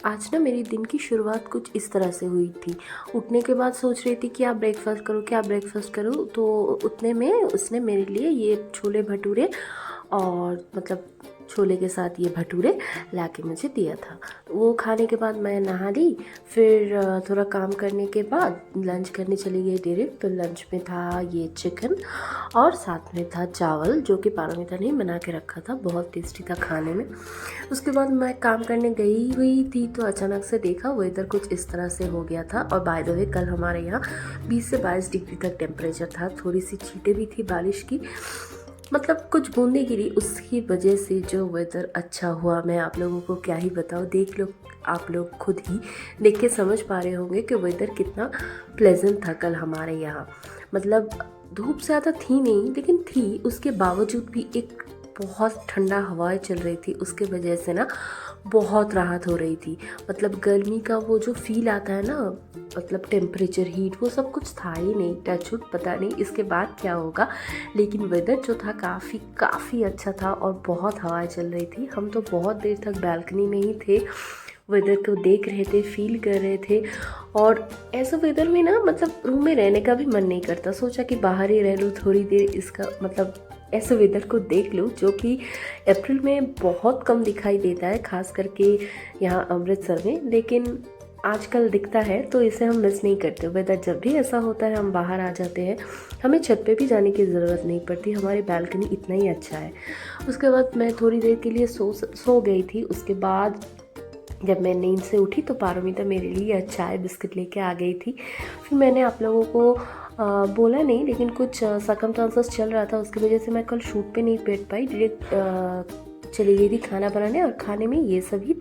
आज ना मेरी दिन की शुरुआत कुछ इस तरह से हुई थी। उठने के बाद सोच रही थी कि आप ब्रेकफ़ास्ट करो, क्या ब्रेकफ़ास्ट करूँ? तो उतने में उसने मेरे लिए ये छोले भटूरे और मतलब छोले के साथ ये भटूरे लाके मुझे दिया था। वो खाने के बाद मैं नहा ली, फिर थोड़ा काम करने के बाद लंच करने चली गई डायरेक्ट। तो लंच में था ये चिकन और साथ में था चावल, जो कि पारमिता ने बना के रखा था, बहुत टेस्टी था खाने में। उसके बाद मैं काम करने गई हुई थी तो अचानक से देखा वेदर कुछ इस तरह से हो गया था। और बाय द वे कल हमारे यहाँ 20 से 22 डिग्री तक टेम्परेचर था, थोड़ी सी छींटें भी थी बारिश की, मतलब कुछ बूंदें गिरी। उसकी वजह से जो वेदर अच्छा हुआ मैं आप लोगों को क्या ही बताऊँ, देख लो आप लोग खुद ही देख के समझ पा रहे होंगे कि वेदर कितना प्लेजेंट था कल हमारे यहाँ। मतलब धूप ज़्यादा थी नहीं, लेकिन थी, उसके बावजूद भी एक बहुत ठंडा हवाएं चल रही थी। उसके वजह से ना बहुत राहत हो रही थी। मतलब गर्मी का वो जो फील आता है ना, मतलब टेम्परेचर हीट, वो सब कुछ था ही नहीं। टचवुड, पता नहीं इसके बाद क्या होगा, लेकिन वेदर जो था काफ़ी अच्छा था और बहुत हवाएं चल रही थी। हम तो बहुत देर तक बालकनी में ही थे, वेदर को देख रहे थे, फील कर रहे थे। और ऐसे वेदर में ना मतलब रूम में रहने का भी मन नहीं करता, सोचा कि बाहर ही रह लूँ थोड़ी देर, इसका मतलब ऐसे वेदर को देख लूँ, जो कि अप्रैल में बहुत कम दिखाई देता है, खास करके यहाँ अमृतसर में, लेकिन आजकल दिखता है, तो इसे हम मिस नहीं करते। वेदर जब भी ऐसा होता है हम बाहर आ जाते हैं, हमें छत पे भी जाने की ज़रूरत नहीं पड़ती, हमारी बालकनी इतना ही अच्छा है। उसके बाद मैं थोड़ी देर के लिए सो गई थी। उसके बाद जब मैं नींद से उठी तो पारमिता मेरे लिए चाय बिस्किट लेके आ गई थी। फिर मैंने आप लोगों को बोला नहीं, लेकिन कुछ सर्कमस्टांसेस चल रहा था, उसकी वजह से मैं कल शूट पे नहीं बैठ पाई। डायरेक्ट चली गई थी खाना बनाने, और खाने में ये सभी